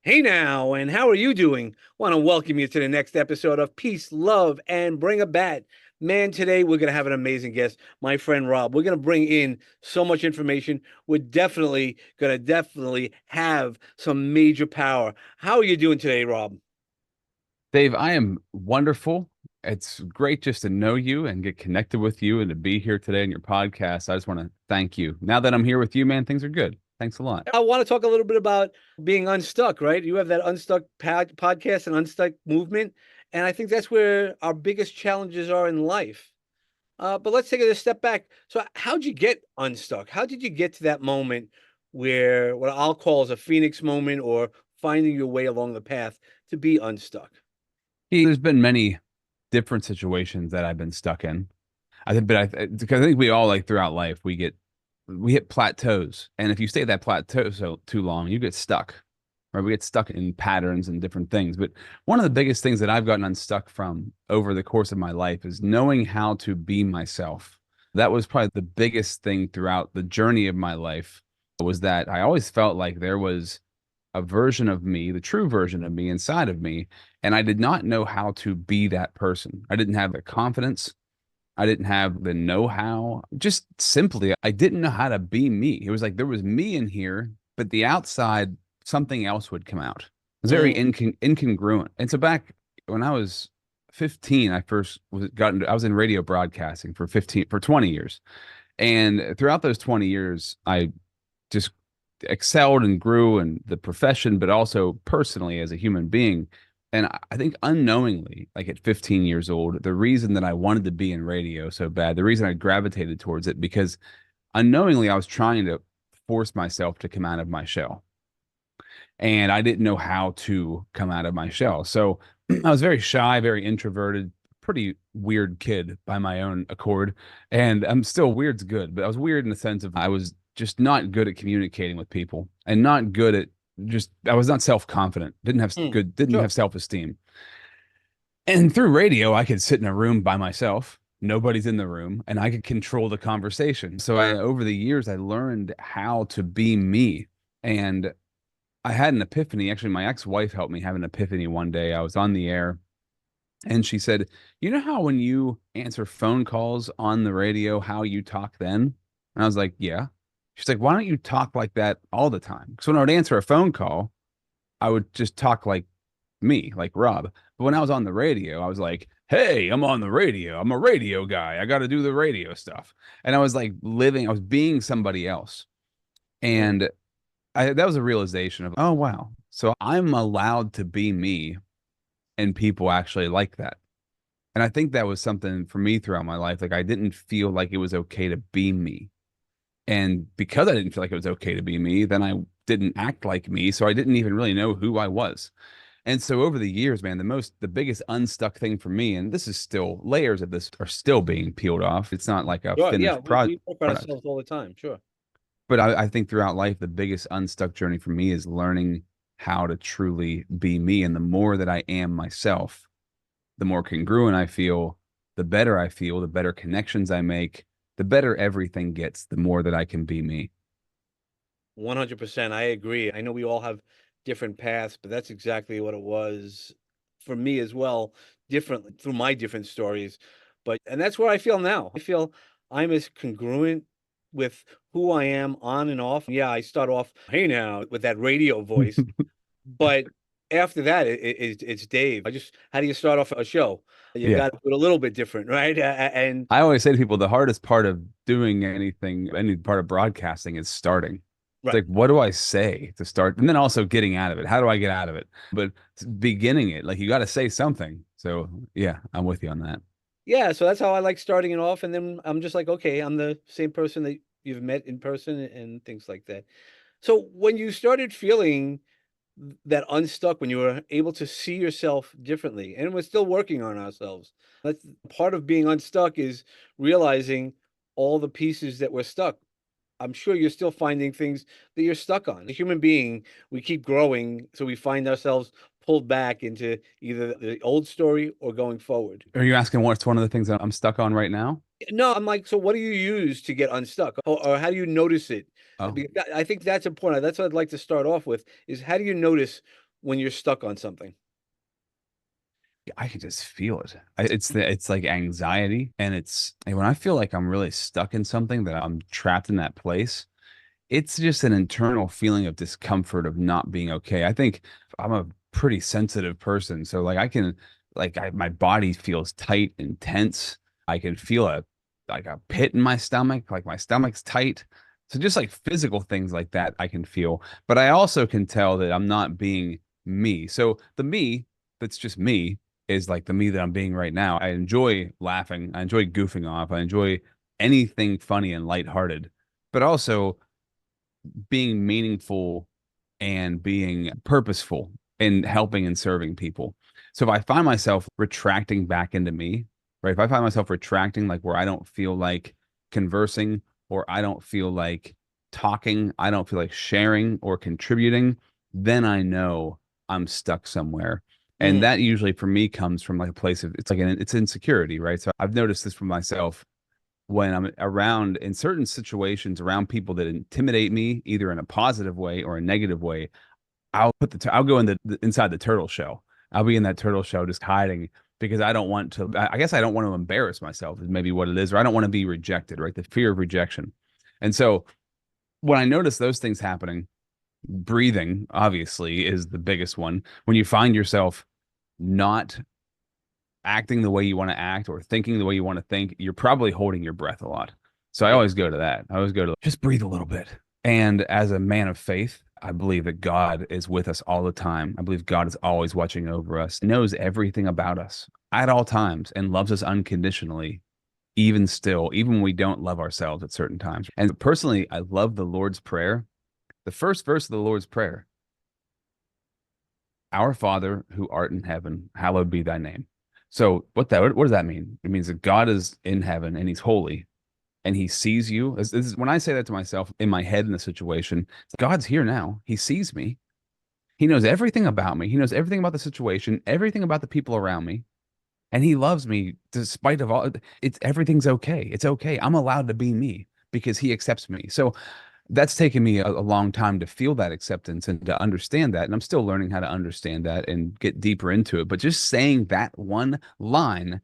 Hey now, and how are you doing? Want to welcome you to the next episode of Peace, Love, and Bring a Bat. Man, today we're going to have an amazing guest, my friend Rob. We're going to bring in so much information. We're definitely going to have some major power. How are you doing today, Rob? Dave, I am wonderful. It's great just to know you and get connected with you and to be here today on your podcast. I just want to thank you. Now that I'm here with you, man, things are good. Thanks a lot. I want to talk a little bit about being unstuck, right? You have that Unstuck podcast and Unstuck movement. And I think that's where our biggest challenges are in life. But let's take it a step back. So, how'd you get unstuck? How did you get to that moment where what I'll call is a phoenix moment or finding your way along the path to be unstuck? There's been many different situations that I've been stuck in. Because I think we all like throughout life we hit plateaus, and if you stay at that plateau so too long, you get stuck. Right? We get stuck in patterns and different things. But one of the biggest things that I've gotten unstuck from over the course of my life is knowing how to be myself. That was probably the biggest thing throughout the journey of my life was that I always felt like there was a version of me, the true version of me inside of me, and I did not know how to be that person. I didn't have the confidence. I didn't have the know-how. Just simply, I didn't know how to be me. It was like there was me in here, but the outside, something else would come out. It was very Mm, incongruent. And so back when I was 15, I first I was in radio broadcasting for 20 years. And throughout those 20 years, I just excelled and grew in the profession, but also personally as a human being. And I think unknowingly, like at 15 years old, the reason that I wanted to be in radio so bad, the reason I gravitated towards it, because unknowingly I was trying to force myself to come out of my shell. And I didn't know how to come out of my shell. So I was very shy, very introverted, pretty weird kid by my own accord. And I'm still weird's good, but I was weird in the sense of I was just not good at communicating with people and not good at I was not self-confident, mm, didn't sure. have self-esteem. And through radio, I could sit in a room by myself. Nobody's in the room, and I could control the conversation. So over the years, I learned how to be me. And I had an epiphany. Actually, my ex-wife helped me have an epiphany one day. I was on the air and she said, "You know how when you answer phone calls on the radio, how you talk then?" And I was like, "Yeah." She's like, "Why don't you talk like that all the time?" Because when I would answer a phone call, I would just talk like me, like Rob. But when I was on the radio, I was like, "Hey, I'm on the radio. I'm a radio guy. I got to do the radio stuff." And I was like I was being somebody else. Mm. And that was a realization of, oh, wow. So I'm allowed to be me, and people actually like that. And I think that was something for me throughout my life. Like I didn't feel like it was okay to be me. And because I didn't feel like it was okay to be me, then I didn't act like me. So I didn't even really know who I was. And so over the years, man, the biggest unstuck thing for me, and this is still layers of this are still being peeled off. It's not like a Sure. Yeah, finished we work on product. ourselves all the time. Sure. But I think throughout life, the biggest unstuck journey for me is learning how to truly be me. And the more that I am myself, the more congruent I feel, the better connections I make, the better everything gets, the more that I can be me. 100%. I agree. I know we all have different paths, but that's exactly what it was for me as well, different through my different stories. And that's where I feel now. I feel I'm as congruent with who I am on and off. Yeah, I start off, hey now, with that radio voice, but after that, it's Dave. How do you start off a show? You Yeah. got to do it a little bit different, right? And I always say to people, the hardest part of doing anything, any part of broadcasting is starting. It's right. like, what do I say to start? And then also getting out of it. How do I get out of it? But beginning it, like you got to say something. So yeah, I'm with you on that. Yeah, so that's how I like starting it off, and then I'm just like, okay, I'm the same person that you've met in person and things like that. So when you started feeling that unstuck, when you were able to see yourself differently, and we're still working on ourselves, that's part of being unstuck is realizing all the pieces that we're stuck. I'm sure you're still finding things that you're stuck on. A human being, we keep growing, so we find ourselves pulled back into either the old story or going forward. Are you asking what's one of the things that I'm stuck on right now? No, I'm like, so what do you use to get unstuck? Or how do you notice it? Oh, I think that's important. That's what I'd like to start off with is how do you notice when you're stuck on something? I can just feel it. It's like anxiety, and and when I feel like I'm really stuck in something, that I'm trapped in that place, it's just an internal feeling of discomfort of not being okay. I think I'm a pretty sensitive person, so like I can my body feels tight and tense. I can feel a pit in my stomach, like my stomach's tight. So just like physical things like that I can feel, but I also can tell that I'm not being me. So the me that's just me is like the me that I'm being right now. I enjoy laughing, I enjoy goofing off, I enjoy anything funny and lighthearted, but also being meaningful and being purposeful in helping and serving people. So if I find myself retracting back into me, right? If I find myself retracting, like where I don't feel like conversing, or I don't feel like talking, I don't feel like sharing or contributing, then I know I'm stuck somewhere. And Mm, that usually for me comes from like a place of, it's insecurity, right? So I've noticed this for myself when I'm around in certain situations around people that intimidate me, either in a positive way or a negative way. I'll go in inside the turtle shell. I'll be in that turtle shell just hiding because I don't want to. I guess I don't want to embarrass myself is maybe what it is, or I don't want to be rejected, right? The fear of rejection. And so when I notice those things happening, breathing obviously is the biggest one. When you find yourself not acting the way you want to act or thinking the way you want to think, you're probably holding your breath a lot. So I yeah. always go to that. I always go to just breathe a little bit. And as a man of faith, I believe that God is with us all the time. I believe God is always watching over us, knows everything about us at all times, and loves us unconditionally, even still, even when we don't love ourselves at certain times. And personally, I love the Lord's Prayer. The first verse of the Lord's Prayer: Our Father who art in heaven, hallowed be thy name. So what does that mean? It means that God is in heaven and he's holy and he sees you. This is when I say that to myself in my head in the situation, God's here now. He sees me. He knows everything about me. He knows everything about the situation, everything about the people around me. And he loves me despite of all. It's everything's okay. It's okay. I'm allowed to be me because he accepts me. So that's taken me a long time to feel that acceptance and to understand that. And I'm still learning how to understand that and get deeper into it. But just saying that one line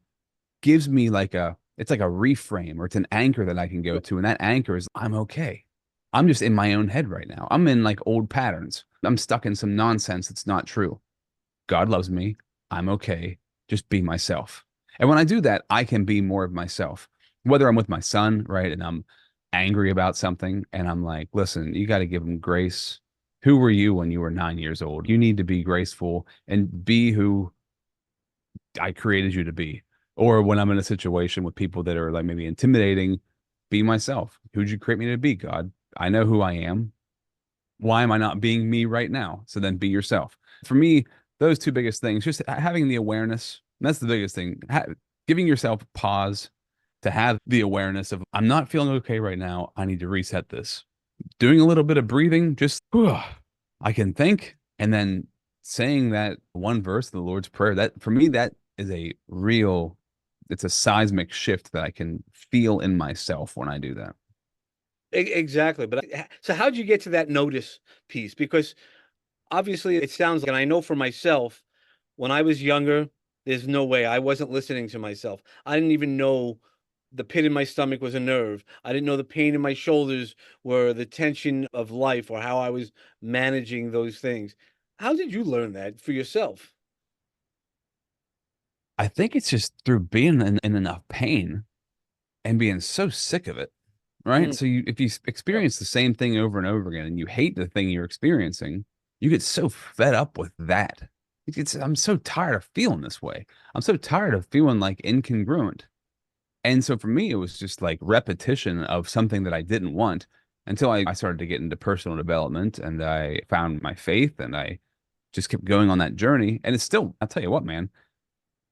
gives me it's like a reframe, or it's an anchor that I can go to. And that anchor is, I'm okay. I'm just in my own head right now. I'm in like old patterns. I'm stuck in some nonsense that's not true. God loves me. I'm okay. Just be myself. And when I do that, I can be more of myself. Whether I'm with my son, right? And I'm angry about something, and I'm like, listen, you got to give him grace. Who were you when you were 9 years old? You need to be graceful and be who I created you to be. Or when I'm in a situation with people that are like maybe intimidating, be myself. Who'd you create me to be, God? I know who I am. Why am I not being me right now? So then be yourself. For me, those two biggest things, just having the awareness, that's the biggest thing. Giving yourself pause to have the awareness of, I'm not feeling okay right now. I need to reset this. Doing a little bit of breathing, just I can think, and then saying that one verse of the Lord's Prayer. That for me, that is a real, it's a seismic shift that I can feel in myself when I do that. Exactly. But so how'd you get to that notice piece? Because obviously it sounds like, and I know for myself, when I was younger, there's no way I wasn't listening to myself. I didn't even know the pit in my stomach was a nerve. I didn't know the pain in my shoulders were the tension of life, or how I was managing those things. How did you learn that for yourself? I think it's just through being in enough pain and being so sick of it, right? Mm, So if you yep. experience the same thing over and over again and you hate the thing you're experiencing, you get so fed up with that. I'm so tired of feeling this way. I'm so tired of feeling like incongruent. And so for me, it was just like repetition of something that I didn't want until I started to get into personal development and I found my faith and I just kept going on that journey. And it's still, I'll tell you what, man,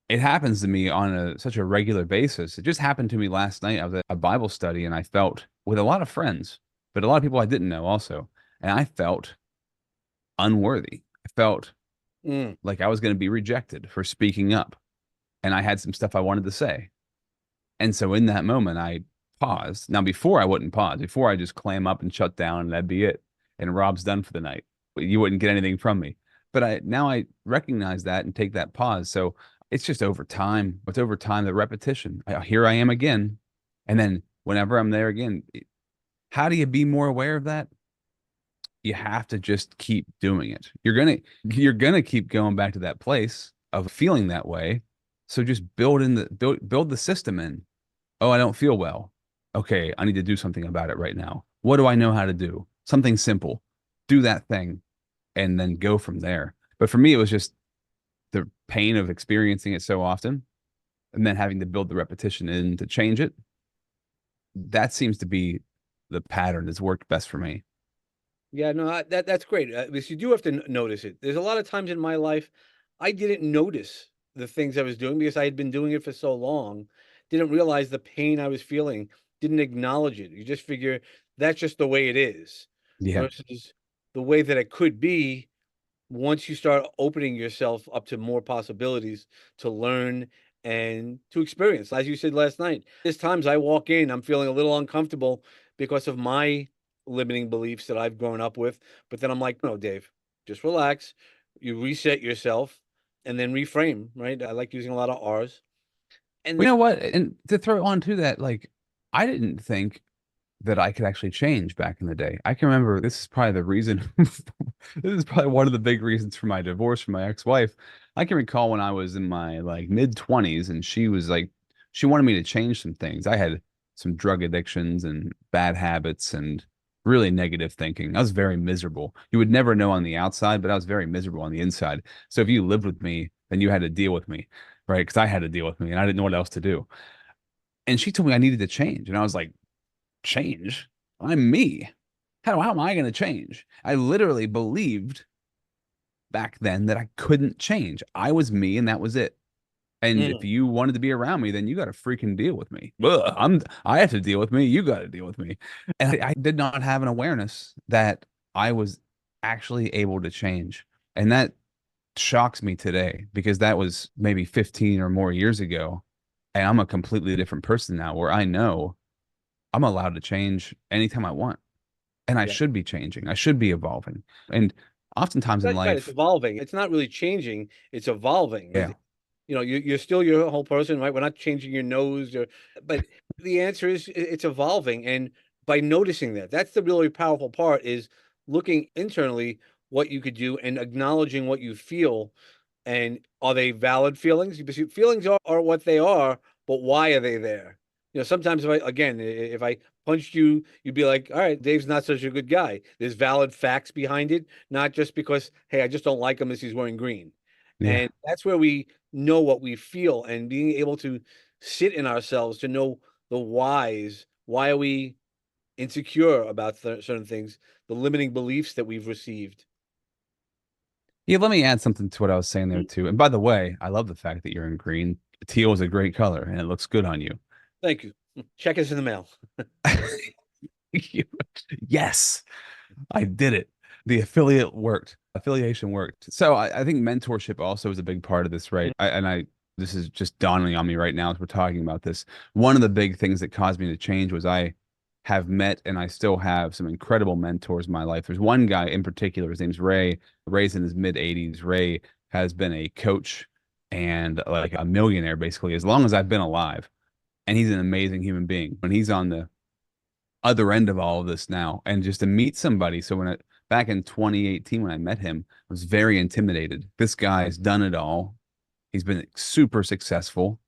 it happens to me on such a regular basis. It just happened to me last night. I was at a Bible study and I felt with a lot of friends, but a lot of people I didn't know also. And I felt unworthy. I felt Mm. like I was going to be rejected for speaking up. And I had some stuff I wanted to say. And so in that moment, I paused. Now, before I wouldn't pause, before I just clam up and shut down and that'd be it. And Rob's done for the night. You wouldn't get anything from me. But I recognize that and take that pause. So it's just over time. It's over time, the repetition. Here I am again. And then whenever I'm there again, how do you be more aware of that? You have to just keep doing it. You're gonna keep going back to that place of feeling that way. So just build the system in. Oh, I don't feel well. Okay, I need to do something about it right now. What do I know how to do? Something simple. Do that thing and then go from there. But for me, it was just the pain of experiencing it so often and then having to build the repetition in to change it. That seems to be the pattern that's worked best for me. Yeah, no, that's great. Because you do have to notice it. There's a lot of times in my life I didn't notice the things I was doing because I had been doing it for so long, didn't realize the pain I was feeling, didn't acknowledge it. You just figure that's just the way it is, Yeah. versus the way that it could be once you start opening yourself up to more possibilities to learn and to experience. As you said last night, there's times I walk in, I'm feeling a little uncomfortable because of my limiting beliefs that I've grown up with. But then I'm like, no, Dave, just relax. You reset yourself and then reframe, right? I like using a lot of R's. And Well, you know what? And to throw on to that, like, I didn't think that I could actually change back in the day. I can remember this is probably the reason, this is probably one of the big reasons for my divorce from my ex-wife. I can recall when I was in my like mid 20s and she was like, she wanted me to change some things. I had some drug addictions and bad habits and really negative thinking. I was very miserable. You would never know on the outside, but I was very miserable on the inside. So if you lived with me, then you had to deal with me, right? Because I had to deal with me and I didn't know what else to do. And she told me I needed to change. And I was like, change? I'm me. How am I going to change? I literally believed back then that I couldn't change. I was me and that was it. And if mm, you wanted to be around me, then you got to freaking deal with me. Ugh, I have to deal with me. You got to deal with me. And I did not have an awareness that I was actually able to change. And that shocks me today because that was maybe 15 or more years ago. And I'm a completely different person now where I know I'm allowed to change anytime I want. And I yeah. should be changing. I should be evolving. And oftentimes in Right, it's life, evolving. It's not really changing, it's evolving. yeah. You know, you're still your whole person, right? We're not changing your nose or, but the answer is it's evolving. And by noticing that, that's the really powerful part is looking internally what you could do and acknowledging what you feel. And are they valid feelings? Because feelings are what they are, but why are they there? You know, sometimes if if I punched you, you'd be like, all right, Dave's not such a good guy. There's valid facts behind it, not just because, hey, I just don't like him as he's wearing green. Yeah. And that's where we know what we feel and being able to sit in ourselves to know the whys. Why are we insecure about certain things? The limiting beliefs that we've received. Yeah, let me add something to what I was saying there Mhm. too. And by the way, I love the fact that you're in green. Teal is a great color and it looks good on you. Thank you. Check us in the mail. Yes, I did it. The affiliate worked. Affiliation worked. So I think mentorship also is a big part of this, right? This is just dawning on me right now as we're talking about this. One of the big things that caused me to change was I have met and I still have some incredible mentors in my life. There's one guy in particular, his name's Ray. Ray's in his mid 80s. Ray has been a coach and like a millionaire basically as long as I've been alive. And he's an amazing human being. When he's on the other end of all of this now and just to meet somebody. So back in 2018 when I met him, I was very intimidated. This guy's done it all. He's been super successful.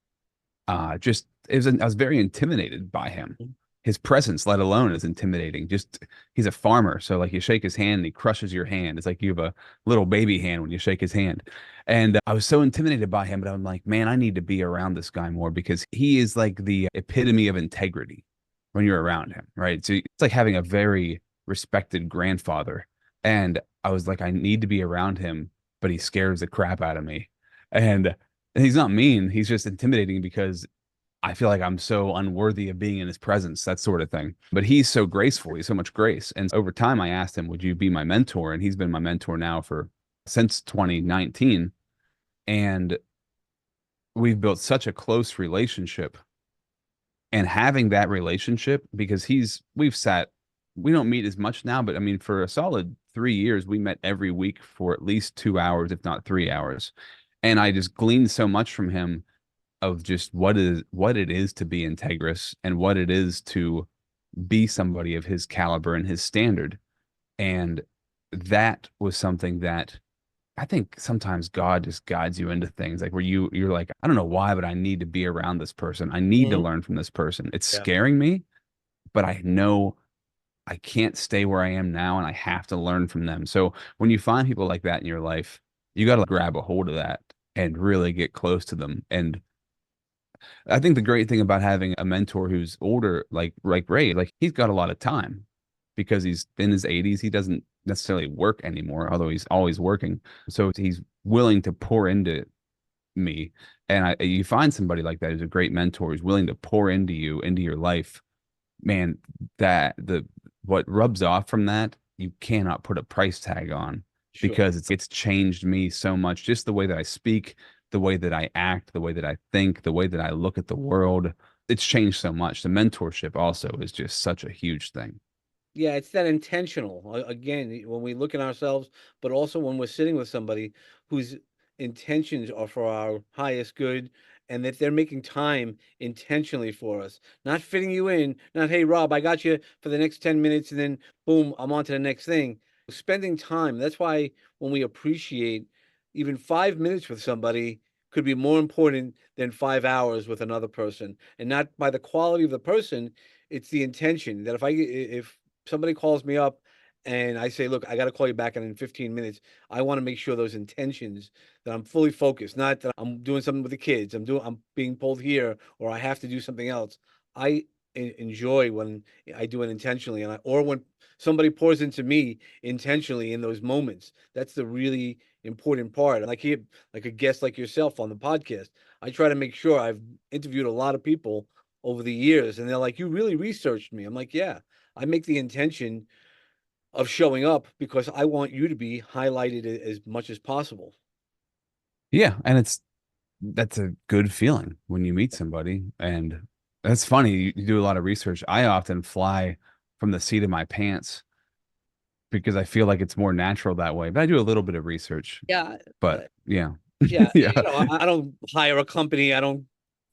Just I was very intimidated by him. His presence, let alone, is intimidating. Just he's a farmer, so like you shake his hand and he crushes your hand. It's like you have a little baby hand when you shake his hand. And I was so intimidated by him, but I'm like, man, I need to be around this guy more because he is like the epitome of integrity when you're around him, right? So it's like having a very respected grandfather. And I was like, I need to be around him, but he scares the crap out of me. And he's not mean, he's just intimidating because I feel like I'm so unworthy of being in his presence, that sort of thing. But he's so graceful. He's so much grace. And over time, I asked him, would you be my mentor? And he's been my mentor now for since 2019. And we've built such a close relationship. And having that relationship, because we don't meet as much now, but I mean, for a solid 3 years, we met every week for at least 2 hours, if not 3 hours. And I just gleaned so much from him of just what it is to be integrous and what it is to be somebody of his caliber and his standard. And that was something that I think sometimes God just guides you into things like where you're like, I don't know why, but I need to be around this person. I need to Hmm. learn from this person. It's Yeah. scaring me, but I know I can't stay where I am now and I have to learn from them. So when you find people like that in your life, you got to grab a hold of that and really get close to them. And I think the great thing about having a mentor who's older, like Ray, like he's got a lot of time because he's in his 80s. He doesn't necessarily work anymore, although he's always working. So he's willing to pour into me. And you find somebody like that who's a great mentor who's willing to pour into you, into your life. Man, that the what rubs off from that, you cannot put a price tag on Sure. because it's changed me so much. Just the way that I speak, the way that I act, the way that I think, the way that I look at the world. It's changed so much. The mentorship also is just such a huge thing. Yeah, it's that intentional. Again, when we look at ourselves, but also when we're sitting with somebody whose intentions are for our highest good and that they're making time intentionally for us, not fitting you in, not, hey, Rob, I got you for the next 10 minutes and then boom, I'm on to the next thing. Spending time. That's why when we appreciate even 5 minutes with somebody could be more important than 5 hours with another person. And not by the quality of the person, it's the intention that if somebody calls me up and I say, look, I got to call you back in 15 minutes. I want to make sure those intentions that I'm fully focused, not that I'm doing something with the kids. I'm being pulled here or I have to do something else. I enjoy when I do it intentionally or when somebody pours into me intentionally in those moments. That's the really important part. Like here, like a guest like yourself on the podcast, I try to make sure I've interviewed a lot of people over the years and they're like, you really researched me. I'm like, yeah. I make the intention of showing up because I want you to be highlighted as much as possible. Yeah, and that's a good feeling when you meet somebody. And that's funny. You do a lot of research. I often fly from the seat of my pants because I feel like it's more natural that way. But I do a little bit of research. Yeah, But uh, yeah. yeah. Yeah. I don't hire a company. I don't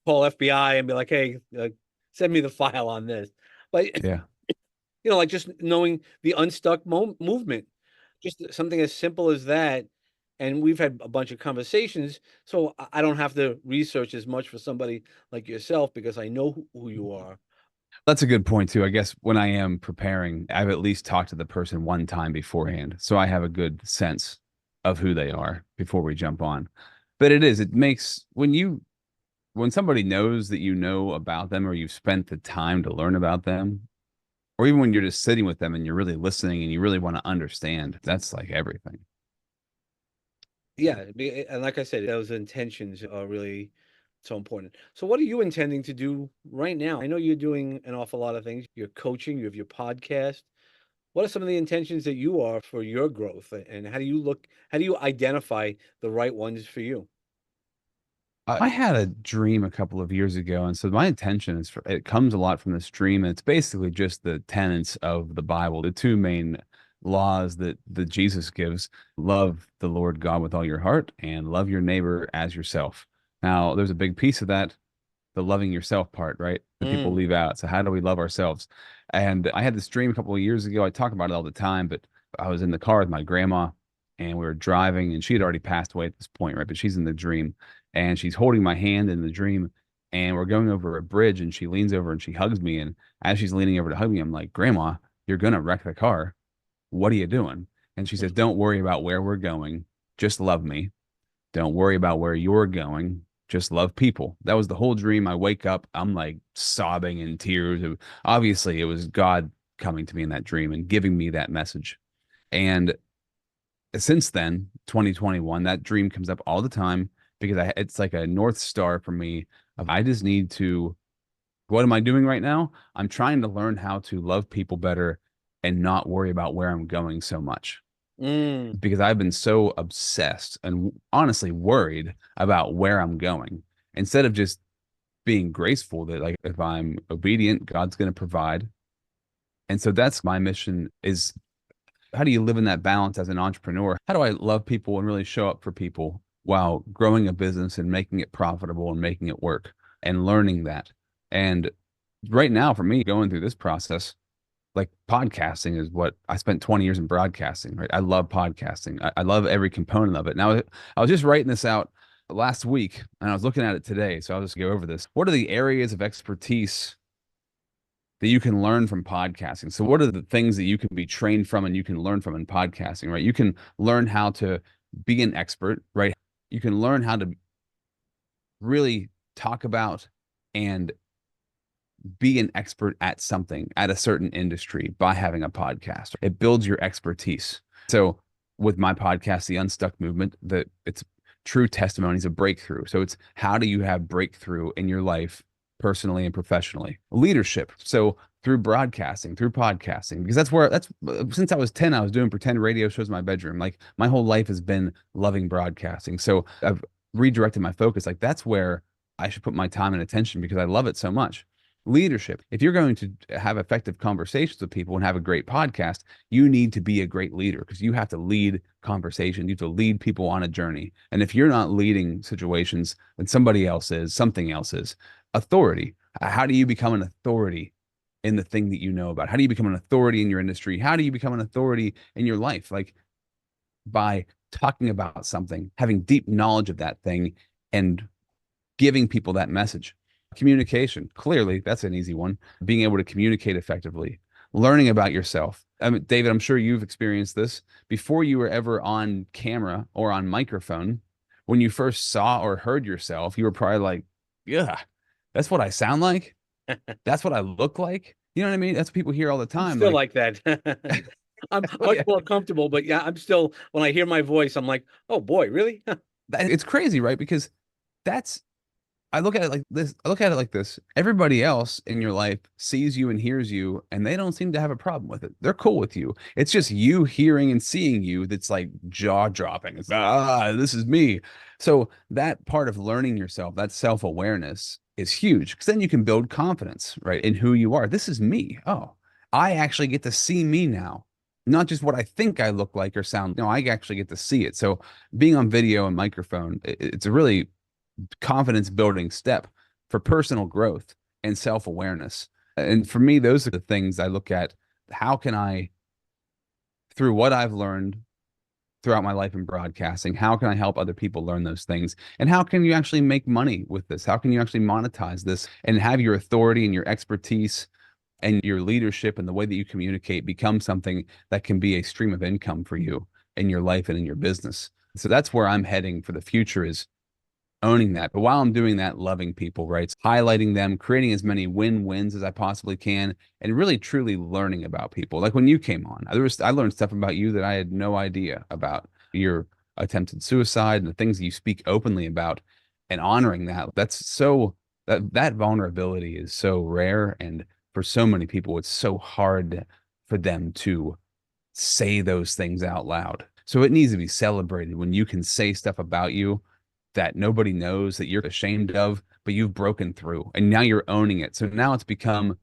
call FBI and be like, "Hey, send me the file on this." But Yeah. like just knowing the Unstuck movement, just something as simple as that. And we've had a bunch of conversations, so I don't have to research as much for somebody like yourself because I know who you are. That's a good point too. I guess when I am preparing, I've at least talked to the person one time beforehand. So I have a good sense of who they are before we jump on. But it makes when somebody knows that you know about them or you've spent the time to learn about them, or even when you're just sitting with them and you're really listening and you really want to understand, that's like everything. Yeah, and like I said, those intentions are really so important. So what are you intending to do right now? I know you're doing an awful lot of things. You're coaching, you have your podcast. What are some of the intentions that you are for your growth? And how do you identify the right ones for you? I had a dream a couple of years ago, and so my intention it comes a lot from this dream, and it's basically just the tenets of the Bible, the two main laws that Jesus gives: love the Lord God with all your heart, and love your neighbor as yourself. Now, there's a big piece of that, the loving yourself part, right? That people Mm, leave out. So how do we love ourselves? And I had this dream a couple of years ago. I talk about it all the time, but I was in the car with my grandma and we were driving and she had already passed away at this point, right? But she's in the dream and she's holding my hand in the dream and we're going over a bridge and she leans over and she hugs me. And as she's leaning over to hug me, I'm like, Grandma, you're gonna wreck the car. What are you doing? And she says, Don't worry about where we're going. Just love me. Don't worry about where you're going. Just love people. That was the whole dream. I wake up, I'm like sobbing in tears. Obviously, it was God coming to me in that dream and giving me that message. And since then, 2021, that dream comes up all the time because it's like a North Star for me of I just need to, what am I doing right now? I'm trying to learn how to love people better and not worry about where I'm going so much mm. because I've been so obsessed and honestly worried about where I'm going instead of just being graceful that like if I'm obedient, God's going to provide. And so that's my mission is how do you live in that balance as an entrepreneur? How do I love people and really show up for people while growing a business and making it profitable and making it work and learning that? And right now, for me, going through this process, like podcasting is what I spent 20 years in broadcasting, right? I love podcasting. I love every component of it. Now, I was just writing this out last week and I was looking at it today. So I'll just go over this. What are the areas of expertise that you can learn from podcasting? So what are the things that you can be trained from and you can learn from in podcasting, right? You can learn how to be an expert, right? You can learn how to really talk about and be an expert at something, at a certain industry by having a podcast. It builds your expertise. So with my podcast, The Unstuck Movement, it's true testimonies of breakthrough. So it's how do you have breakthrough in your life personally and professionally? Leadership. So through broadcasting, through podcasting, because that's since I was 10, I was doing pretend radio shows in my bedroom. Like my whole life has been loving broadcasting. So I've redirected my focus. Like that's where I should put my time and attention because I love it so much. Leadership. If you're going to have effective conversations with people and have a great podcast, you need to be a great leader because you have to lead conversation. You have to lead people on a journey. And if you're not leading situations, then somebody else is, something else is. Authority. How do you become an authority in the thing that you know about? How do you become an authority in your industry? How do you become an authority in your life? Like by talking about something, having deep knowledge of that thing, and giving people that message. Communication, clearly, that's an easy one. Being able to communicate effectively, learning about yourself. I mean, David, I'm sure you've experienced this before you were ever on camera or on microphone. When you first saw or heard yourself, you were probably like, yeah, that's what I sound like. That's what I look like. You know what I mean? That's what people hear all the I'm time. still Like, like that. I'm oh, much yeah, more comfortable, but yeah, I'm still, when I hear my voice, I'm like, oh boy, really? it's crazy, right? Because that's I look at it like this. I look at it like this. Everybody else in your life sees you and hears you, and they don't seem to have a problem with it. They're cool with you. It's just you hearing and seeing you that's like jaw dropping. It's this is me. So that part of learning yourself, that self-awareness is huge because then you can build confidence, right, in who you are. This is me. Oh, I actually get to see me now. Not just what I think I look like or sound. No, I actually get to see it. So being on video and microphone, it's a really confidence building step for personal growth and self awareness. And for me, those are the things I look at. How can I, through what I've learned throughout my life in broadcasting, how can I help other people learn those things? And how can you actually make money with this? How can you actually monetize this and have your authority and your expertise and your leadership and the way that you communicate become something that can be a stream of income for you in your life and in your business? So that's where I'm heading for the future is owning that. But while I'm doing that, loving people, right? Highlighting them, creating as many win-wins as I possibly can, and really truly learning about people. Like when you came on, I learned stuff about you that I had no idea about. Your attempted suicide and the things that you speak openly about and honoring that. That vulnerability is so rare. And for so many people, it's so hard for them to say those things out loud. So it needs to be celebrated when you can say stuff about you that nobody knows that you're ashamed of, but you've broken through and now you're owning it. So now it's become,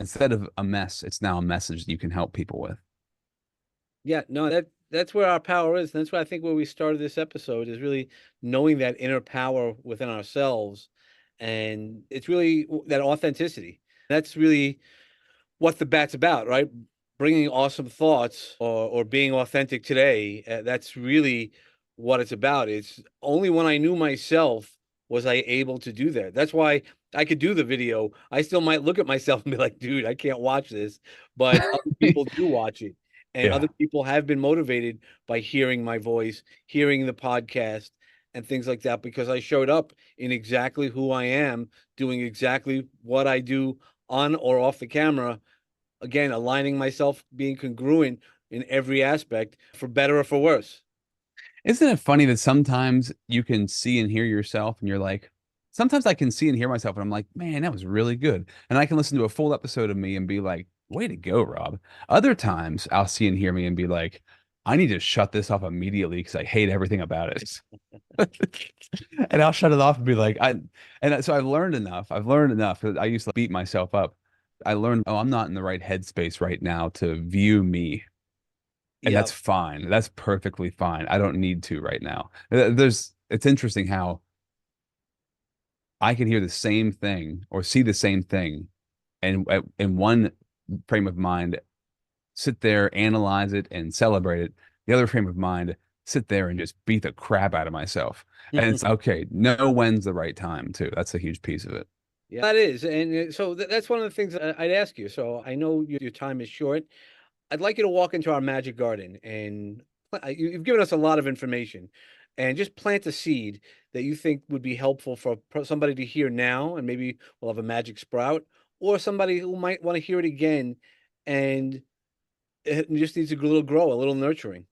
instead of a mess, it's now a message that you can help people with. Yeah, no, that's where our power is. That's why I think where we started this episode is really knowing that inner power within ourselves. And it's really that authenticity. That's really what the bat's about, right? Bringing awesome thoughts or being authentic today. That's really what it's about. It's only when I knew myself was I able to do that. That's why I could do the video. I still might look at myself and be like, dude, I can't watch this, but other people do watch it. And other Yeah. people have been motivated by hearing my voice, hearing the podcast, and things like that, because I showed up in exactly who I am, doing exactly what I do on or off the camera, again, aligning myself, being congruent in every aspect, for better or for worse. Isn't it funny that sometimes you can see and hear yourself and you're like, sometimes I can see and hear myself and I'm like, man, that was really good. And I can listen to a full episode of me and be like, way to go, Rob. Other times I'll see and hear me and be like, I need to shut this off immediately because I hate everything about it. And I'll shut it off and be like, so I've learned enough. I've learned enough. I used to beat myself up. I learned, oh, I'm not in the right headspace right now to view me. And Yeah. that's fine. That's perfectly fine. I don't need to right now. It's interesting how I can hear the same thing or see the same thing and in one frame of mind, sit there, analyze it, and celebrate it. The other frame of mind, sit there and just beat the crap out of myself. And it's okay. Know when's the right time too. That's a huge piece of it. Yeah, that is. And so that's one of the things I'd ask you. So I know your time is short. I'd like you to walk into our magic garden and you've given us a lot of information and just plant a seed that you think would be helpful for somebody to hear now. And maybe we'll have a magic sprout or somebody who might want to hear it again and it just needs a little grow, a little nurturing.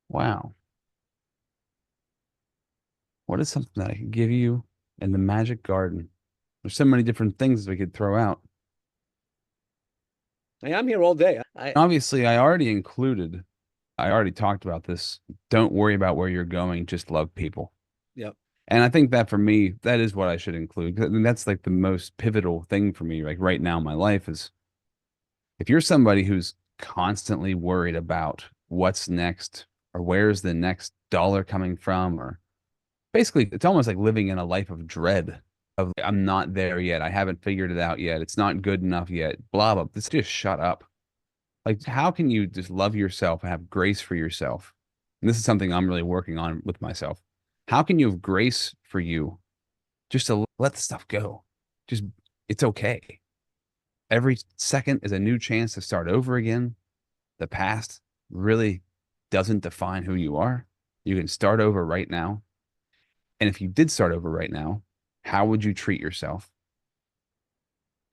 Wow. What is something that I could give you in the magic garden? There's so many different things we could throw out. I'm here all day. Obviously, I already talked about this. Don't worry about where you're going, just love people. Yep. And I think that for me, that is what I should include. 'Cause I mean, that's like the most pivotal thing for me, like right now in my life is if you're somebody who's constantly worried about what's next or where's the next dollar coming from, or basically it's almost like living in a life of dread of I'm not there yet. I haven't figured it out yet. It's not good enough yet. Blah, blah. Just shut up. Like, how can you just love yourself and have grace for yourself? And this is something I'm really working on with myself. How can you have grace for you just to let the stuff go? Just, it's okay. Every second is a new chance to start over again. The past really doesn't define who you are. You can start over right now. And if you did start over right now, how would you treat yourself?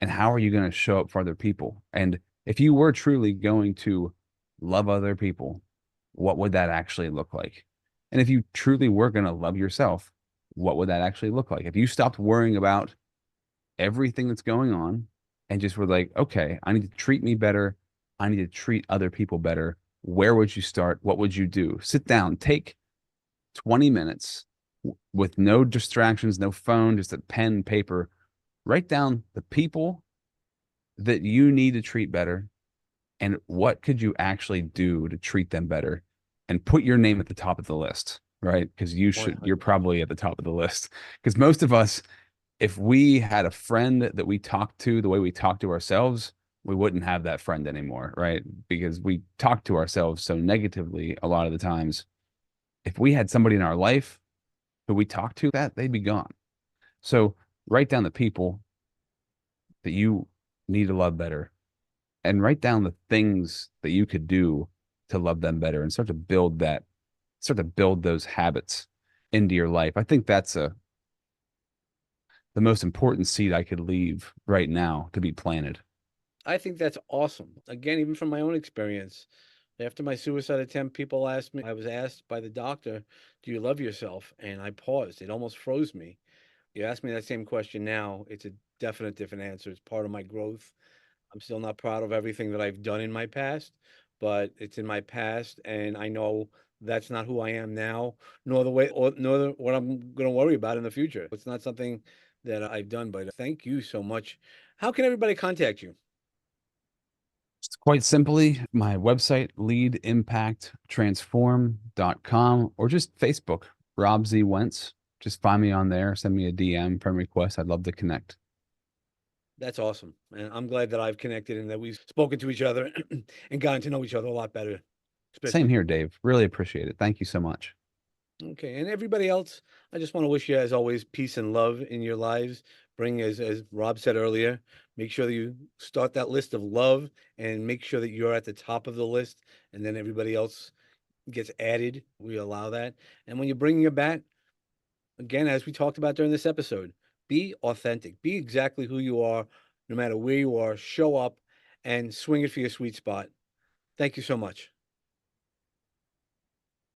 And how are you going to show up for other people? And if you were truly going to love other people, what would that actually look like? And if you truly were going to love yourself, what would that actually look like? If you stopped worrying about everything that's going on and just were like, okay, I need to treat me better. I need to treat other people better. Where would you start? What would you do? Sit down, take 20 minutes with no distractions, no phone, just a pen, paper. Write down the people that you need to treat better and what could you actually do to treat them better and put your name at the top of the list, right? Because you're 100. probably at the top of the list. Because most of us, if we had a friend that we talked to the way we talk to ourselves, we wouldn't have that friend anymore, right? Because we talk to ourselves so negatively a lot of the times. If we had somebody in our life who we talk to, that they'd be gone. So write down the people that you need to love better and write down the things that you could do to love them better and start to build those habits into your life. I think that's the most important seed I could leave right now to be planted. I think that's awesome. Again, even from my own experience, after my suicide attempt, people asked me, I was asked by the doctor, do you love yourself? And I paused. It almost froze me. You ask me that same question now, it's a definite different answer. It's part of my growth. I'm still not proud of everything that I've done in my past, but it's in my past, and I know that's not who I am now, nor the way, or nor what I'm going to worry about in the future. It's not something that I've done, but thank you so much. How can everybody contact you? Just quite simply, my website, leadimpacttransform.com, or just Facebook, Rob Z. Wentz. Just find me on there, send me a DM, friend request. I'd love to connect. That's awesome. And I'm glad that I've connected and that we've spoken to each other and gotten to know each other a lot better, Same especially. here, Dave. Really appreciate it. Thank you so much. Okay, and everybody else, I just want to wish you, as always, peace and love in your lives. Bring, as Rob said earlier, make sure that you start that list of love and make sure that you're at the top of the list, and then everybody else gets added. We allow that. And when you're bringing it back, again, as we talked about during this episode, be authentic, be exactly who you are, no matter where you are. Show up and swing it for your sweet spot. Thank you so much.